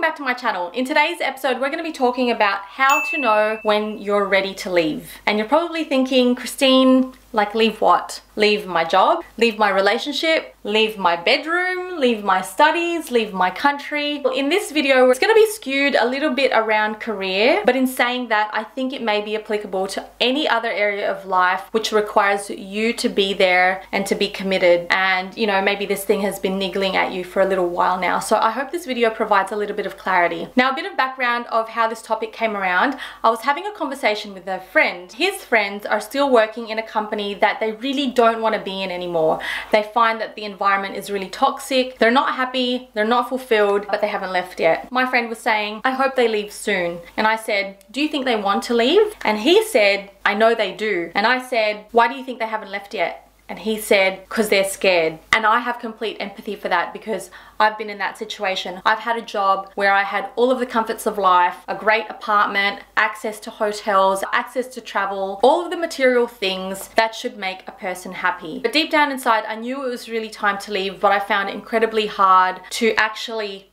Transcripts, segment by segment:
back to my channel. In today's episode, we're going to be talking about how to know when you're ready to leave. And you're probably thinking, Christine, like leave what? Leave my job, leave my relationship, leave my bedroom, leave my studies, leave my country. Well, in this video, it's going to be skewed a little bit around career, but in saying that, I think it may be applicable to any other area of life which requires you to be there and to be committed. And you know, maybe this thing has been niggling at you for a little while now. So I hope this video provides a little bit of clarity. Now, a bit of background of how this topic came around. I was having a conversation with a friend. His friends are still working in a company that they really don't want to be in anymore. They find that the environment is really toxic. They're not happy, they're not fulfilled, but they haven't left yet. My friend was saying, I hope they leave soon. And I said, do you think they want to leave? And he said, I know they do. And I said, why do you think they haven't left yet? And he said, because they're scared. And I have complete empathy for that because I've been in that situation. I've had a job where I had all of the comforts of life, a great apartment, access to hotels, access to travel, all of the material things that should make a person happy. But deep down inside, I knew it was really time to leave, but I found it incredibly hard to actually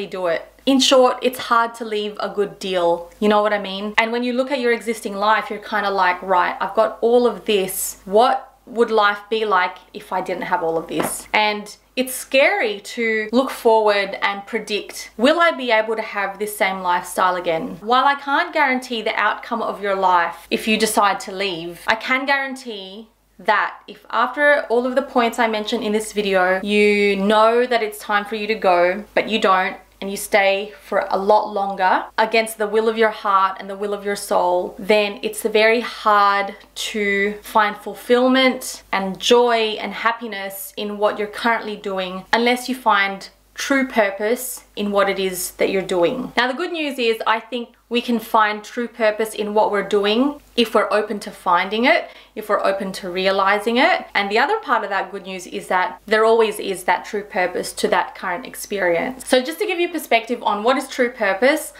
do it. In short, it's hard to leave a good deal. You know what I mean? And when you look at your existing life, you're kind of like, right, I've got all of this. What would life be like if I didn't have all of this? And it's scary to look forward and predict, will I be able to have this same lifestyle again? While I can't guarantee the outcome of your life if you decide to leave, I can guarantee that if after all of the points I mentioned in this video, you know that it's time for you to go, but you don't, and you stay for a lot longer against the will of your heart and the will of your soul, then it's very hard to find fulfillment and joy and happiness in what you're currently doing unless you find true purpose in what it is that you're doing. Now, the good news is I think we can find true purpose in what we're doing if we're open to finding it, if we're open to realizing it. And the other part of that good news is that there always is that true purpose to that current experience. So just to give you perspective on what is true purpose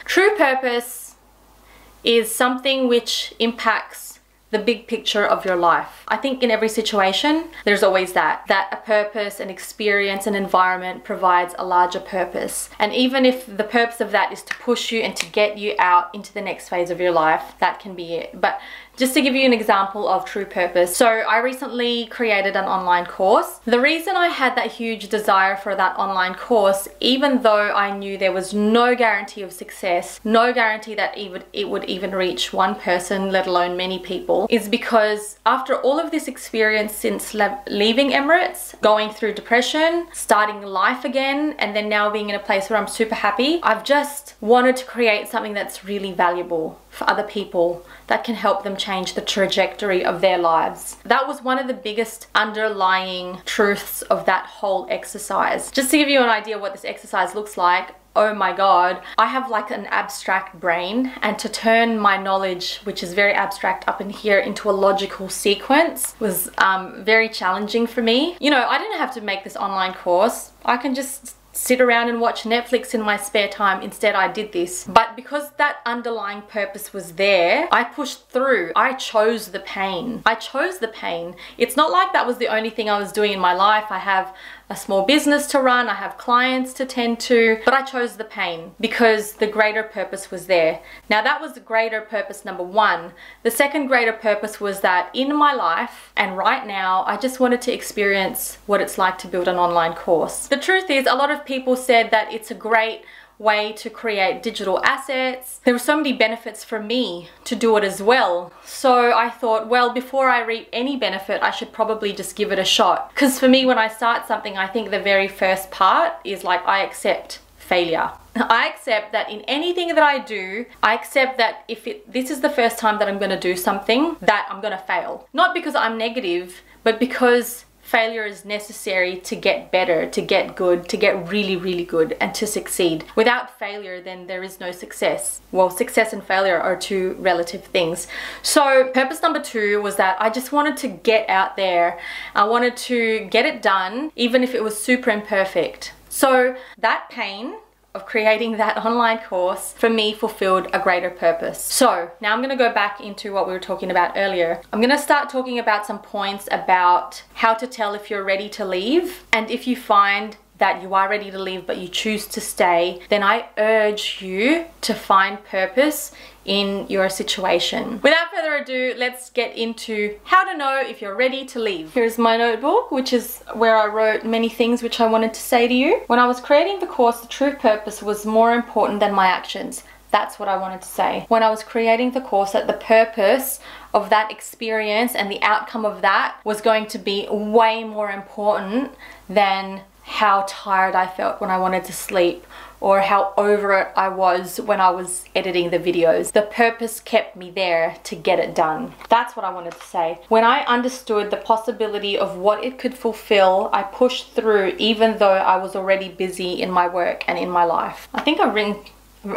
is something which impacts the big picture of your life. I think in every situation, there's always that a purpose, an experience, an environment provides a larger purpose. And even if the purpose of that is to push you and to get you out into the next phase of your life, that can be it. But just to give you an example of true purpose. So I recently created an online course. The reason I had that huge desire for that online course, even though I knew there was no guarantee of success, no guarantee that it would even reach one person, let alone many people, is because after all of this experience since leaving Emirates, going through depression, starting life again, and then now being in a place where I'm super happy, I've just wanted to create something that's really valuable for other people that can help them change the trajectory of their lives. That was one of the biggest underlying truths of that whole exercise. Just to give you an idea what this exercise looks like, oh my God, I have like an abstract brain, and to turn my knowledge, which is very abstract up in here, into a logical sequence was very challenging for me. You know, I didn't have to make this online course. I can just sit around and watch Netflix in my spare time. Instead, I did this. But because that underlying purpose was there, I pushed through. I chose the pain. I chose the pain. It's not like that was the only thing I was doing in my life. I have a small business to run, I have clients to tend to, but I chose the pain because the greater purpose was there. Now, that was the greater purpose number one. The second greater purpose was that in my life and right now, I just wanted to experience what it's like to build an online course. The truth is, a lot of people said that it's a great way to create digital assets. There were so many benefits for me to do it as well. So I thought, well, before I reap any benefit, I should probably just give it a shot. Because for me, when I start something, I think the very first part is like, I accept failure. I accept that in anything that I do, I accept that if this is the first time that I'm going to do something, that I'm going to fail. Not because I'm negative, but because failure is necessary to get better, to get good, to get really, really good, and to succeed. Without failure, then there is no success. Well, success and failure are two relative things. So purpose number two was that I just wanted to get out there. I wanted to get it done, even if it was super imperfect. So that pain of creating that online course for me fulfilled a greater purpose. So now I'm going to go back into what we were talking about earlier. I'm going to start talking about some points about how to tell if you're ready to leave and if you find that you are ready to leave but you choose to stay, then I urge you to find purpose in your situation. Without further ado, let's get into how to know if you're ready to leave. Here's my notebook, which is where I wrote many things which I wanted to say to you. When I was creating the course, the true purpose was more important than my actions. That's what I wanted to say. When I was creating the course, that the purpose of that experience and the outcome of that was going to be way more important than how tired I felt when I wanted to sleep, or how over it I was when I was editing the videos. The purpose kept me there to get it done. That's what I wanted to say. When I understood the possibility of what it could fulfill, I pushed through even though I was already busy in my work and in my life. I think I've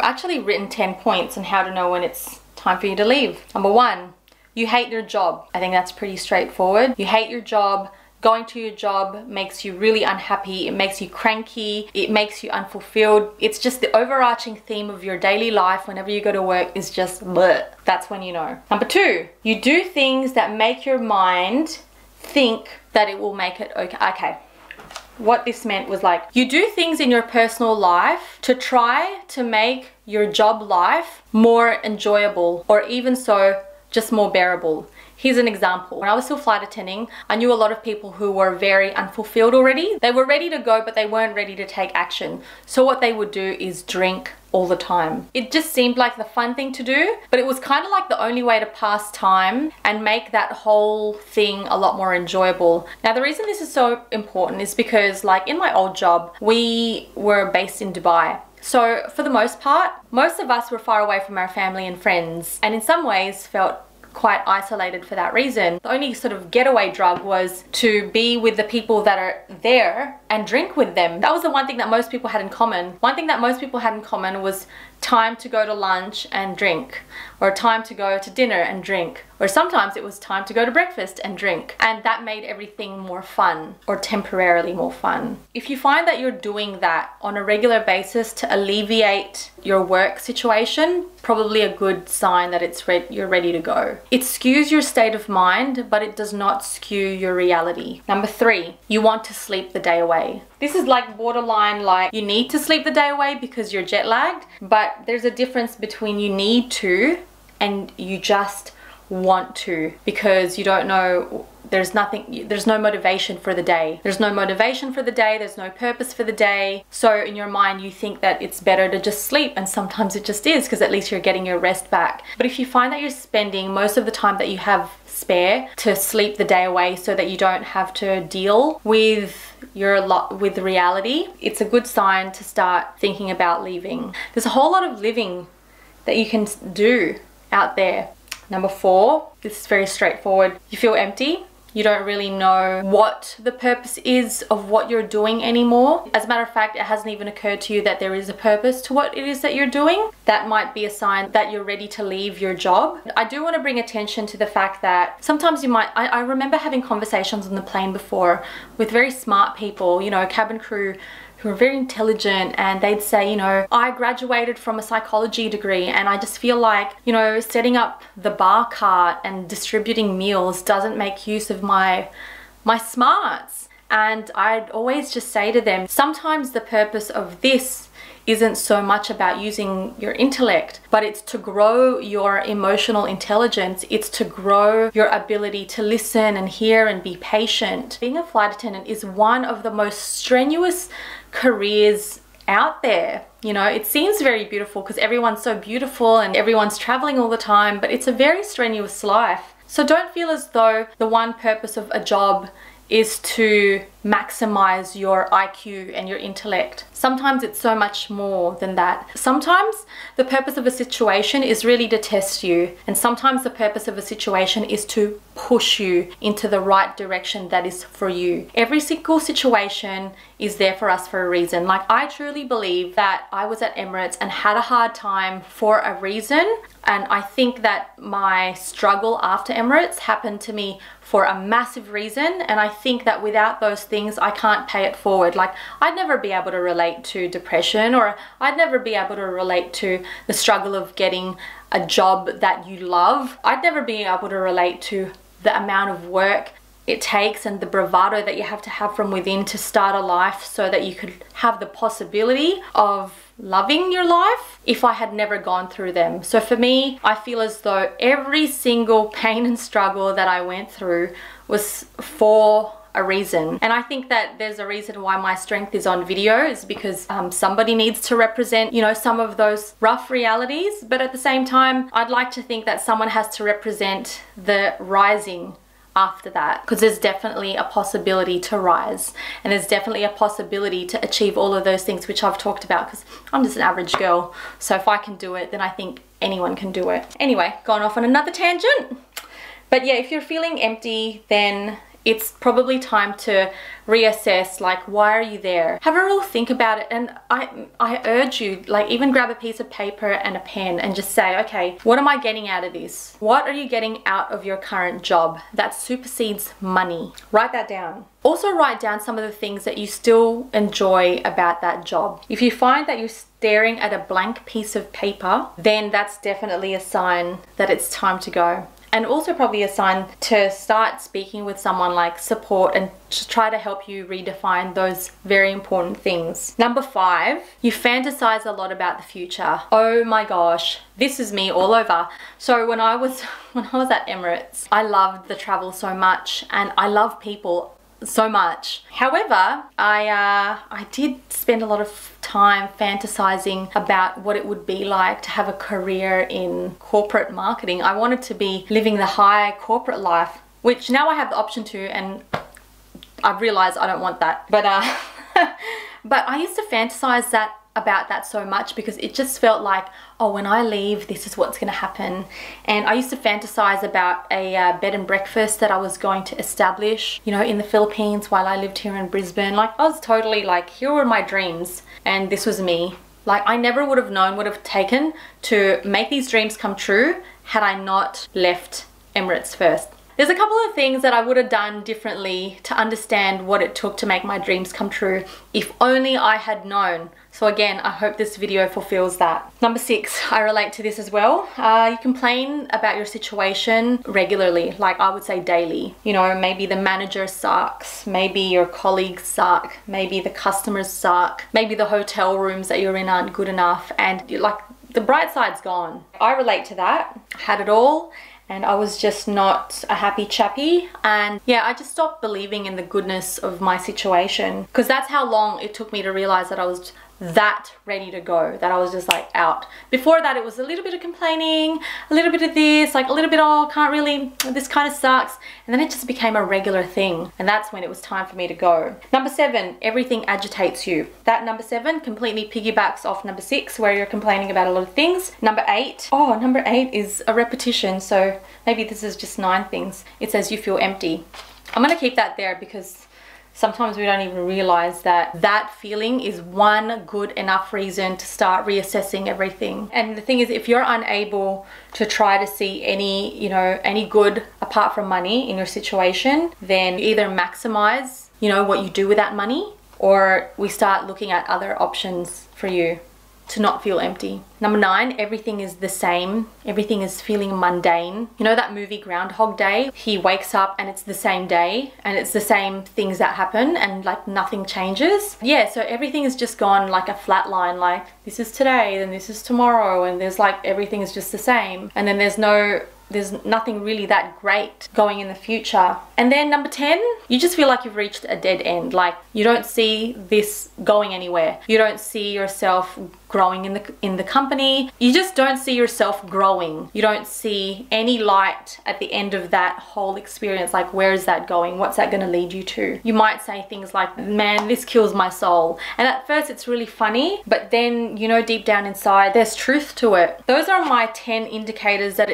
actually written 10 points on how to know when it's time for you to leave. Number 1, you hate your job. I think that's pretty straightforward. You hate your job. Going to your job makes you really unhappy. It makes you cranky. It makes you unfulfilled. It's just the overarching theme of your daily life whenever you go to work is just bleh. That's when you know. Number 2, you do things that make your mind think that it will make it okay. What this meant was, like, you do things in your personal life to try to make your job life more enjoyable, or even so, just more bearable. Here's an example. When I was still flight attending, I knew a lot of people who were very unfulfilled already. They were ready to go, but they weren't ready to take action. So what they would do is drink all the time. It just seemed like the fun thing to do, but it was kind of like the only way to pass time and make that whole thing a lot more enjoyable. Now, the reason this is so important is because, like, in my old job, we were based in Dubai. So for the most part, most of us were far away from our family and friends, and in some ways felt quite isolated for that reason. The only sort of getaway drug was to be with the people that are there and drink with them. That was the one thing that most people had in common. One thing that most people had in common was time to go to lunch and drink, or time to go to dinner and drink, or sometimes it was time to go to breakfast and drink. And that made everything more fun, or temporarily more fun. If you find that you're doing that on a regular basis to alleviate your work situation, probably a good sign that you're ready to go. It skews your state of mind, but it does not skew your reality. Number 3, you want to sleep the day away. This is like borderline, like you need to sleep the day away because you're jet lagged, but there's a difference between you need to and you just want to, because you don't know, there's no motivation for the day. There's no motivation for the day, there's no purpose for the day. So in your mind you think that it's better to just sleep, and sometimes it just is, because at least you're getting your rest back. But if you find that you're spending most of the time that you have spare to sleep the day away so that you don't have to deal with with reality, it's a good sign to start thinking about leaving. There's a whole lot of living that you can do out there. Number 4, this is very straightforward. You feel empty. You don't really know what the purpose is of what you're doing anymore. As a matter of fact, it hasn't even occurred to you that there is a purpose to what it is that you're doing. That might be a sign that you're ready to leave your job. I do want to bring attention to the fact that sometimes you might, I remember having conversations on the plane before with very smart people, you know, cabin crew, who are very intelligent, and they'd say, you know, I graduated from a psychology degree and I just feel like, you know, setting up the bar cart and distributing meals doesn't make use of my smarts. And I'd always just say to them, sometimes the purpose of this isn't so much about using your intellect, but it's to grow your emotional intelligence. It's to grow your ability to listen and hear and be patient. Being a flight attendant is one of the most strenuous careers out there. You know, it seems very beautiful because everyone's so beautiful and everyone's traveling all the time, but it's a very strenuous life. So don't feel as though the one purpose of a job is to maximize your IQ and your intellect. Sometimes it's so much more than that. Sometimes the purpose of a situation is really to test you, and sometimes the purpose of a situation is to push you into the right direction that is for you. Every single situation is there for us for a reason. Like, I truly believe that I was at Emirates and had a hard time for a reason, and I think that my struggle after Emirates happened to me for a massive reason, and I think that without those things I can't pay it forward. Like, I'd never be able to relate to depression, or I'd never be able to relate to the struggle of getting a job that you love. I'd never be able to relate to the amount of work it takes and the bravado that you have to have from within to start a life so that you could have the possibility of loving your life if I had never gone through them. So for me, I feel as though every single pain and struggle that I went through was for a reason. And I think that there's a reason why my strength is on video, is because somebody needs to represent, you know, some of those rough realities. But at the same time, I'd like to think that someone has to represent the rising after that, because there's definitely a possibility to rise, and there's definitely a possibility to achieve all of those things which I've talked about, because I'm just an average girl. So if I can do it, then I think anyone can do it. Anyway, gone off on another tangent. But yeah, if you're feeling empty, then it's probably time to reassess, like, why are you there? Have a real think about it. And I urge you, like, even grab a piece of paper and a pen and just say, okay, what am I getting out of this? What are you getting out of your current job that supersedes money? Write that down. Also write down some of the things that you still enjoy about that job. If you find that you're staring at a blank piece of paper, then that's definitely a sign that it's time to go. And also probably a sign to start speaking with someone like support and to try to help you redefine those very important things. Number 5, you fantasize a lot about the future. Oh my gosh, this is me all over. So when I was at Emirates, I loved the travel so much, and I love people so much. However, I did spend a lot of time fantasizing about what it would be like to have a career in corporate marketing. I wanted to be living the high corporate life, which now I have the option to, and I've realized I don't want that. But but I used to fantasize about that so much, because it just felt like, oh, when I leave, this is what's going to happen. And I used to fantasize about a bed and breakfast that I was going to establish, you know, in the Philippines while I lived here in Brisbane. Like, I was totally like, here were my dreams, and this was me. Like, I never would have known what it would have taken to make these dreams come true had I not left Emirates first. There's a couple of things that I would have done differently to understand what it took to make my dreams come true, if only I had known. So again, I hope this video fulfills that. Number 6, I relate to this as well. You complain about your situation regularly, like I would say daily. You know, maybe the manager sucks, maybe your colleagues suck, maybe the customers suck, maybe the hotel rooms that you're in aren't good enough, and like the bright side's gone. I relate to that. I had it all, and I was just not a happy chappy. And yeah, I just stopped believing in the goodness of my situation, because that's how long it took me to realize that I was that ready to go, that I was just like out. Before that, it was a little bit of complaining, a little bit of this, like a little bit, oh, can't really, this kind of sucks. And then it just became a regular thing. And that's when it was time for me to go. Number 7, everything agitates you. That number 7 completely piggybacks off number 6, where you're complaining about a lot of things. Number 8, oh, number 8 is a repetition. So maybe this is just 9 things. It says you feel empty. I'm gonna keep that there, because sometimes we don't even realize that that feeling is one good enough reason to start reassessing everything. And the thing is, if you're unable to try to see any, you know, any good apart from money in your situation, then you either maximize, you know, what you do with that money, or we start looking at other options for you to not feel empty. Number 9, everything is the same. Everything is feeling mundane. You know that movie Groundhog Day? He wakes up and it's the same day, and it's the same things that happen, and like nothing changes. Yeah, so everything is just gone like a flat line, like this is today, then this is tomorrow, and there's like everything is just the same. And then there's nothing really that great going in the future. And then number 10, you just feel like you've reached a dead end. Like you don't see this going anywhere. You don't see yourself growing in the company. You just don't see yourself growing. You don't see any light at the end of that whole experience. Like, where is that going? What's that going to lead you to? You might say things like, man, this kills my soul. And at first it's really funny, but then, you know, deep down inside, there's truth to it. Those are my 10 indicators that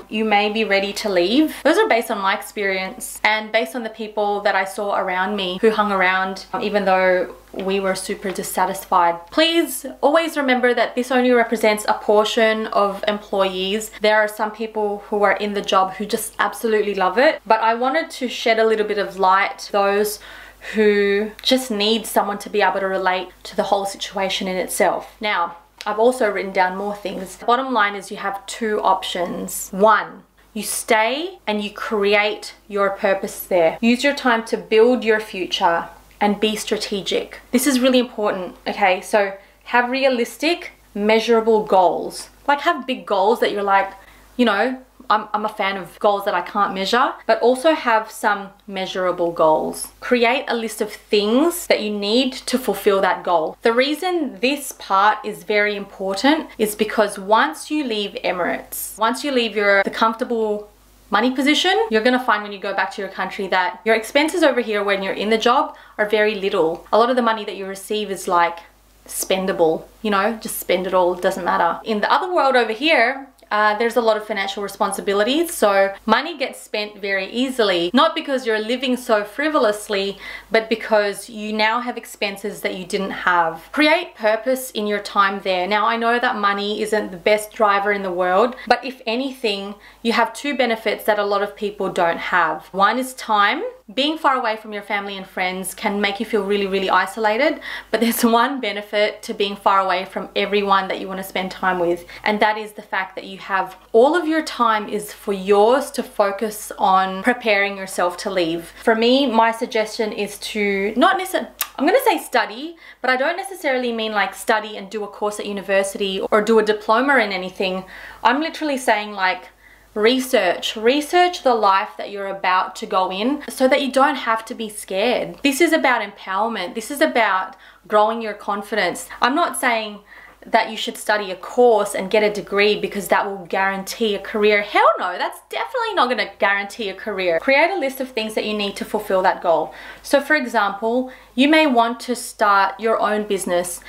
you may be ready to leave. Those are based on my experience and based on the people that I saw around me who hung around, even though we were super dissatisfied. Please always remember that this only represents a portion of employees. There are some people who are in the job who just absolutely love it, but I wanted to shed a little bit of light to those who just need someone to be able to relate to the whole situation in itself. Now, I've also written down more things. Bottom line is you have 2 options. 1, You stay and you create your purpose there. Use your time to build your future and be strategic. This is really important, okay? So have realistic, measurable goals. Like have big goals that you're like, you know, I'm a fan of goals that I can't measure, but also have some measurable goals. Create a list of things that you need to fulfill that goal. The reason this part is very important is because once you leave Emirates, once you leave the comfortable money position, you're gonna find when you go back to your country that your expenses over here when you're in the job are very little. A lot of the money that you receive is like spendable, you know, just spend it all, it doesn't matter. In the other world over here, there's a lot of financial responsibilities, so money gets spent very easily, not because you're living so frivolously, but because you now have expenses that you didn't have. Create purpose in your time there. Now, I know that money isn't the best driver in the world, but if anything, you have two benefits that a lot of people don't have. One is time. Being far away from your family and friends can make you feel really, really isolated, but there's one benefit to being far away from everyone that you want to spend time with, and that is the fact that you have all of your time is for yours to focus on preparing yourself to leave. For me, my suggestion is to not necessarily, I'm going to say study, but I don't necessarily mean like study and do a course at university or do a diploma in anything. I'm literally saying like research the life that you're about to go in so that you don't have to be scared. This is about empowerment. This is about growing your confidence. I'm not saying that you should study a course and get a degree because that will guarantee a career. Hell no, that's definitely not going to guarantee a career. Create a list of things that you need to fulfill that goal. So for example, you may want to start your own business.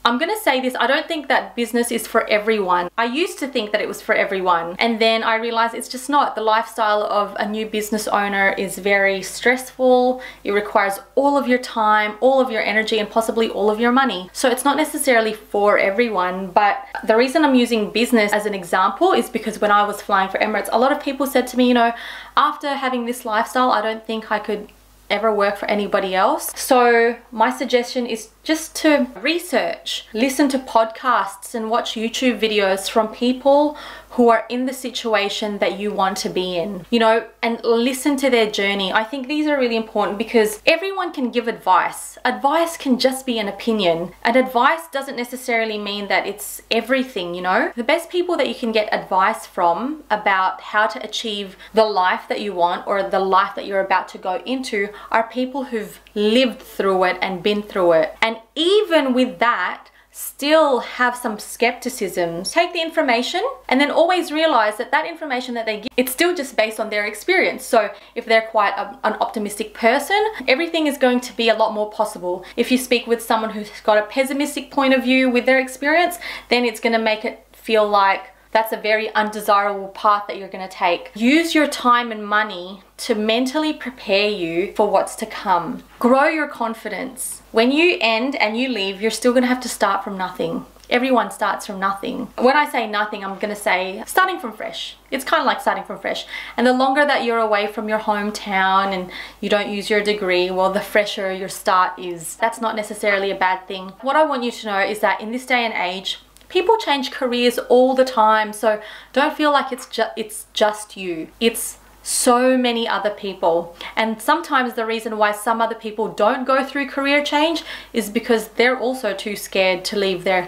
I'm gonna say this, I don't think that business is for everyone. I used to think that it was for everyone, and then I realized it's just not. The lifestyle of a new business owner is very stressful. It requires all of your time, all of your energy, and possibly all of your money. So it's not necessarily for everyone, but the reason I'm using business as an example is because when I was flying for Emirates, a lot of people said to me, you know, after having this lifestyle, I don't think I could ever work for anybody else. So my suggestion is just to research, listen to podcasts and watch YouTube videos from people who are in the situation that you want to be in, you know, and listen to their journey. I think these are really important because everyone can give advice. Advice can just be an opinion, and advice doesn't necessarily mean that it's everything, you know. The best people that you can get advice from about how to achieve the life that you want or the life that you're about to go into are people who've lived through it and been through it. And even with that, still have some skepticism. Take the information and then always realize that that information that they give, it's still just based on their experience. So if they're quite an optimistic person, everything is going to be a lot more possible. If you speak with someone who's got a pessimistic point of view with their experience, then it's going to make it feel like that's a very undesirable path that you're going to take. Use your time and money to mentally prepare you for what's to come. Grow your confidence. When you end and you leave, you're still going to have to start from nothing. Everyone starts from nothing. When I say nothing, I'm going to say starting from fresh. It's kind of like starting from fresh. And the longer that you're away from your hometown and you don't use your degree, well, the fresher your start is. That's not necessarily a bad thing. What I want you to know is that in this day and age, people change careers all the time, so don't feel like it's just you. It's so many other people, and sometimes the reason why some other people don't go through career change is because they're also too scared to leave their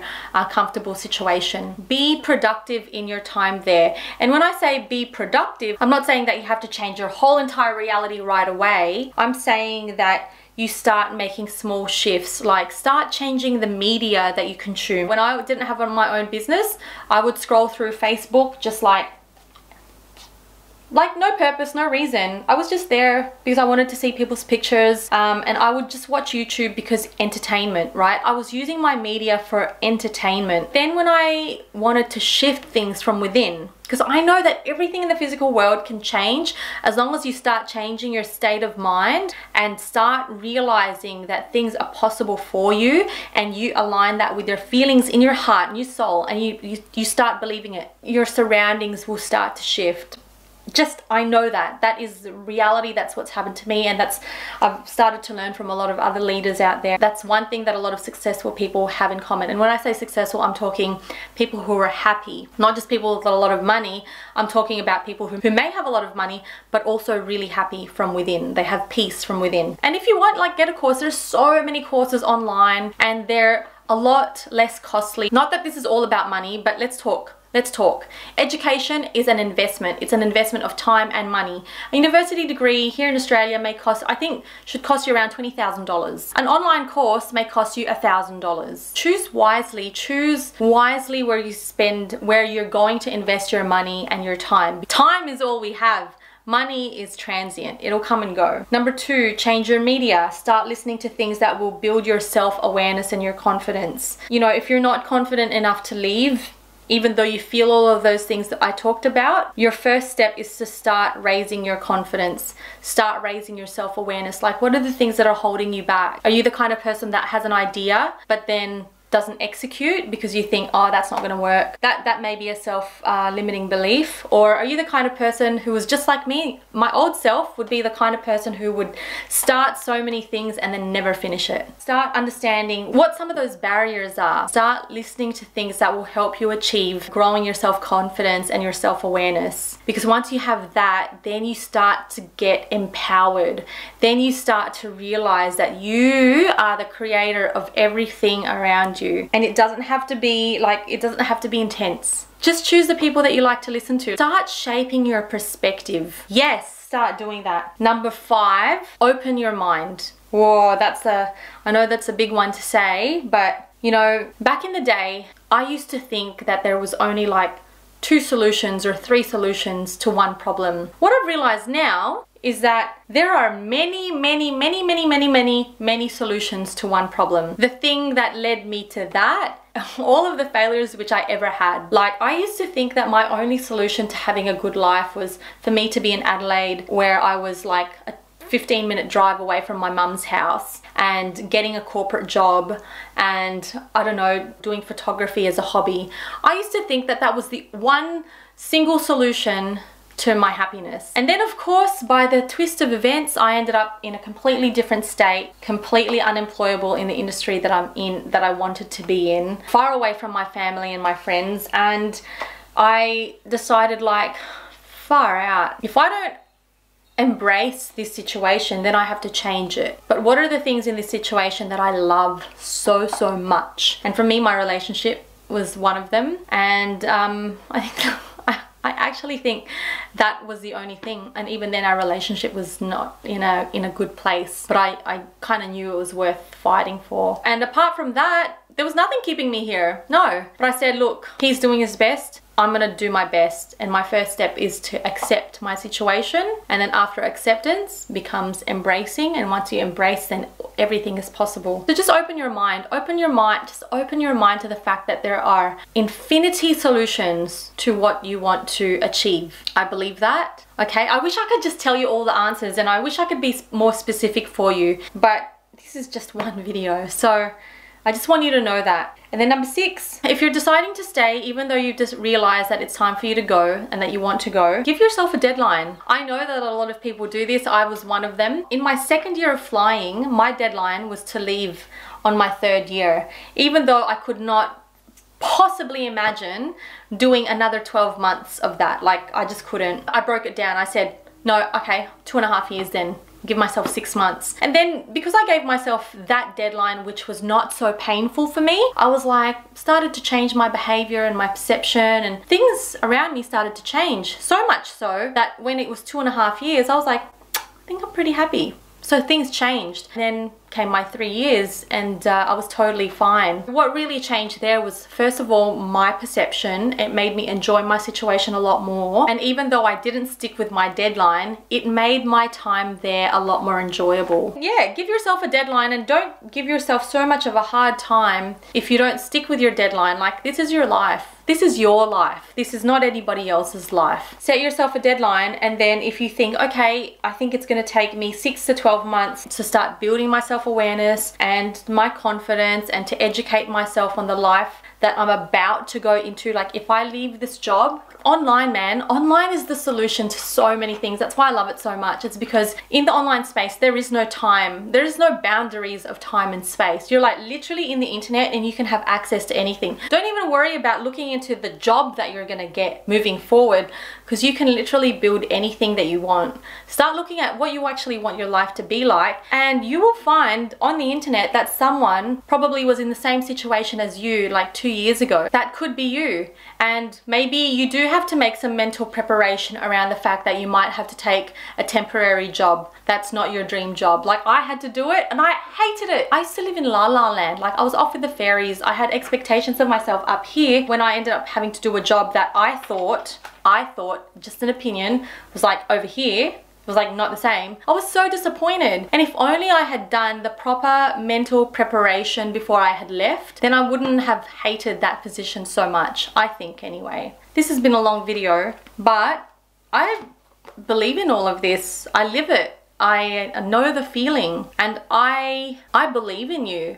comfortable situation. Be productive in your time there, and when I say be productive, I'm not saying that you have to change your whole entire reality right away. I'm saying that you start making small shifts, like start changing the media that you consume. When I didn't have my own business, I would scroll through Facebook just like no purpose, no reason. I was just there because I wanted to see people's pictures, and I would just watch YouTube because entertainment, right? I was using my media for entertainment. Then when I wanted to shift things from within, because I know that everything in the physical world can change as long as you start changing your state of mind and start realizing that things are possible for you, and you align that with your feelings in your heart and your soul, and you start believing it. Your surroundings will start to shift. I know that is reality. That's what's happened to me, and I've started to learn from a lot of other leaders out there. That's one thing that a lot of successful people have in common. And when I say successful, I'm talking people who are happy, not just people with a lot of money. I'm talking about people who may have a lot of money, but also really happy from within. They have peace from within. And if you want, like, get a course, there's so many courses online, and they're a lot less costly. Not that this is all about money, but let's talk. Let's talk. Education is an investment. It's an investment of time and money. A university degree here in Australia may cost, I think, should cost you around $20,000. An online course may cost you $1,000. Choose wisely. Choose wisely where you spend, where you're going to invest your money and your time. Time is all we have. Money is transient. It'll come and go. Number 2, change your media. Start listening to things that will build your self-awareness and your confidence. You know, if you're not confident enough to leave, even though you feel all of those things that I talked about, your first step is to start raising your confidence, start raising your self-awareness. Like, what are the things that are holding you back? Are you the kind of person that has an idea but then doesn't execute because you think, oh, that's not gonna work? That may be a self-limiting belief. Or are you the kind of person who is just like me? My old self would be the kind of person who would start so many things and then never finish it. Start understanding what some of those barriers are. Start listening to things that will help you achieve growing your self-confidence and your self-awareness. Because once you have that, then you start to get empowered. Then you start to realize that you are the creator of everything around you. And it doesn't have to be intense. Just choose the people that you like to listen to. Start shaping your perspective. Yes, start doing that. Number 5, open your mind. Whoa, I know that's a big one to say, but you know, back in the day, I used to think that there was only like 2 solutions or 3 solutions to one problem. What I've realized now is that there are many solutions to one problem. The thing that led me to that, all of the failures which I ever had. Like, I used to think that my only solution to having a good life was for me to be in Adelaide, where I was like a 15-minute drive away from my mum's house, and getting a corporate job, and I don't know, doing photography as a hobby. I used to think that that was the one single solution to my happiness. And then of course, by the twist of events, I ended up in a completely different state, completely unemployable in the industry that I'm in, that I wanted to be in, far away from my family and my friends. And I decided, like, far out, if I don't embrace this situation, then I have to change it. But what are the things in this situation that I love so much? And for me, my relationship was one of them. And I actually think that was the only thing, and even then our relationship was not in a good place, but I kind of knew it was worth fighting for. And apart from that, there was nothing keeping me here, no. But I said, look, he's doing his best, I'm gonna do my best, and my first step is to accept my situation, and then after acceptance becomes embracing, and once you embrace, then everything is possible. So just open your mind, just open your mind to the fact that there are infinity solutions to what you want to achieve. I believe that, okay? I wish I could just tell you all the answers, and I wish I could be more specific for you, but this is just one video, so I just want you to know that. And then number 6, if you're deciding to stay, even though you've just realized that it's time for you to go and that you want to go, give yourself a deadline. I know that a lot of people do this. I was one of them. In my 2nd year of flying, my deadline was to leave on my 3rd year, even though I could not possibly imagine doing another 12 months of that. Like, I just couldn't. I broke it down. I said, no, okay, 2.5 years then. Give myself 6 months. And then because I gave myself that deadline, which was not so painful for me, I was like, started to change my behavior and my perception, and things around me started to change. So much so that when it was 2.5 years, I was like, I think I'm pretty happy. So things changed. And then came my 3 years, and I was totally fine. What really changed there was, first of all, my perception. It made me enjoy my situation a lot more. And even though I didn't stick with my deadline, it made my time there a lot more enjoyable. Yeah, give yourself a deadline, and don't give yourself so much of a hard time if you don't stick with your deadline. Like, this is your life. This is your life. This is not anybody else's life. Set yourself a deadline, and then if you think, okay, I think it's gonna take me 6 to 12 months to start building my self self-awareness and my confidence, and to educate myself on the life that I'm about to go into. Like, if I leave this job, online, man, online is the solution to so many things. That's why I love it so much. It's because in the online space, there is no time. There is no boundaries of time and space. You're like literally in the internet and you can have access to anything. Don't even worry about looking into the job that you're gonna get moving forward, because you can literally build anything that you want. Start looking at what you actually want your life to be like, and you will find on the internet that someone probably was in the same situation as you like 2 years ago. That could be you. And maybe you do have to make some mental preparation around the fact that you might have to take a temporary job that's not your dream job. Like, I had to do it and I hated it. I used to live in La La Land. Like, I was off with the fairies. I had expectations of myself up here when I ended up having to do a job that I thought, just an opinion, was like over here. It was like not the same. I was so disappointed. And if only I had done the proper mental preparation before I had left, then I wouldn't have hated that position so much, I think anyway. This has been a long video, but I believe in all of this. I live it. I know the feeling, and I believe in you.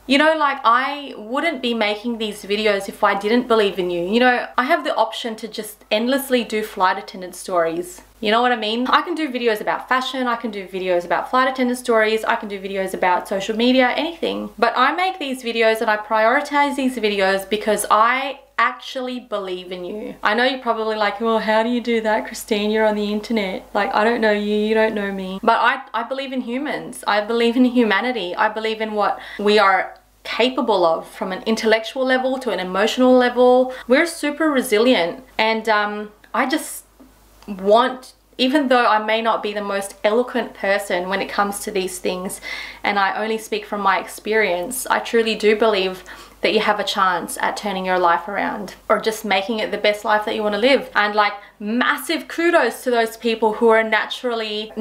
You know, like, I wouldn't be making these videos if I didn't believe in you. You know, I have the option to just endlessly do flight attendant stories. You know what I mean? I can do videos about fashion, I can do videos about flight attendant stories, I can do videos about social media, anything. But I make these videos and I prioritize these videos because I actually believe in you. I know you're probably like, well, how do you do that, Christine? You're on the internet. Like, I don't know you, you don't know me. But I believe in humans. I believe in humanity. I believe in what we are capable of, from an intellectual level to an emotional level. We're super resilient, and I just want, even though I may not be the most eloquent person when it comes to these things, and I only speak from my experience, I truly do believe that you have a chance at turning your life around, or just making it the best life that you want to live. And like, massive kudos to those people who are naturally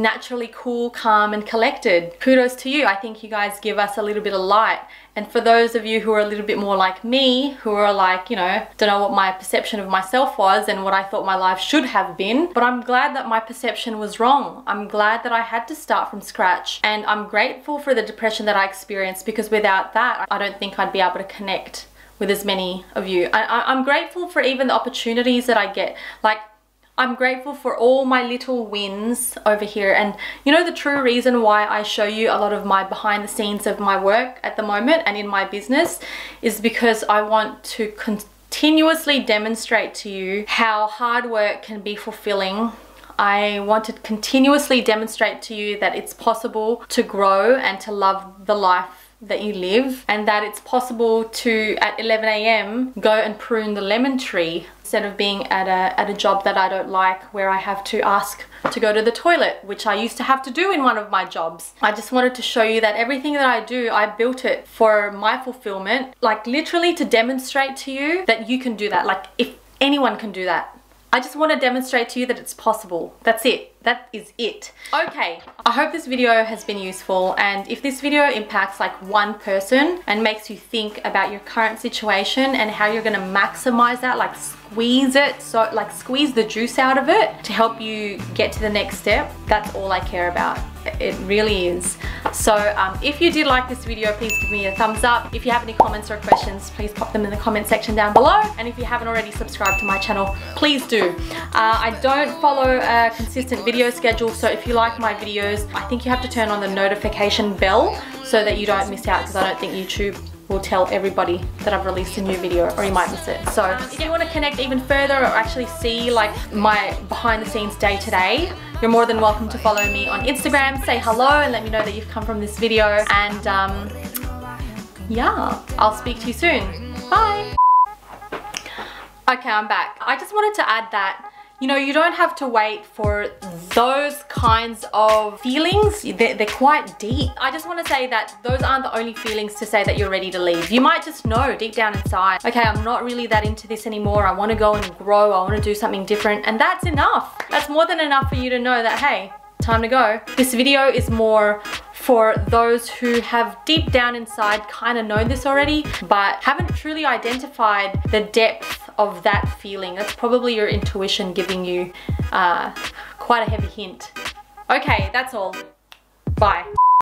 cool, calm and collected. Kudos to you. I think you guys give us a little bit of light. And for those of you who are a little bit more like me, who are like, you know, don't know what my perception of myself was and what I thought my life should have been, but I'm glad that my perception was wrong. I'm glad that I had to start from scratch, and I'm grateful for the depression that I experienced, because without that, I don't think I'd be able to connect with as many of you. I'm grateful for even the opportunities that I get. Like, I'm grateful for all my little wins over here. And you know, the true reason why I show you a lot of my behind the scenes of my work at the moment and in my business is because I want to continuously demonstrate to you how hard work can be fulfilling. I want to continuously demonstrate to you that it's possible to grow and to love the life that you live, and that it's possible to, at 11 AM, go and prune the lemon tree instead of being at a job that I don't like, where I have to ask to go to the toilet, which I used to have to do in one of my jobs. I just wanted to show you that everything that I do, I built it for my fulfillment, like literally to demonstrate to you that you can do that. Like, if anyone can do that. I just want to demonstrate to you that it's possible. That's it. That is it. Okay, I hope this video has been useful, and if this video impacts like one person and makes you think about your current situation and how you're going to maximize that, like squeeze it, so like squeeze the juice out of it to help you get to the next step, that's all I care about. It really is. So if you did like this video, please give me a thumbs up. If you have any comments or questions, please pop them in the comment section down below. And if you haven't already subscribed to my channel, please do. I don't follow a consistent video schedule, so if you like my videos, I think you have to turn on the notification bell so that you don't miss out, because I don't think YouTube will tell everybody that I've released a new video, or you might miss it. So if you want to connect even further or actually see like my behind the scenes day to day, you're more than welcome to follow me on Instagram, say hello and let me know that you've come from this video, and yeah, I'll speak to you soon. Bye. Okay, I'm back. I just wanted to add that, you know, you don't have to wait for those kinds of feelings. They're quite deep. I just want to say that those aren't the only feelings to say that you're ready to leave. You might just know deep down inside, okay, I'm not really that into this anymore. I want to go and grow. I want to do something different. And that's enough. That's more than enough for you to know that, hey, time to go. This video is more for those who have deep down inside kind of known this already, but haven't truly identified the depth of that feeling. That's probably your intuition giving you quite a heavy hint. Okay, that's all. Bye.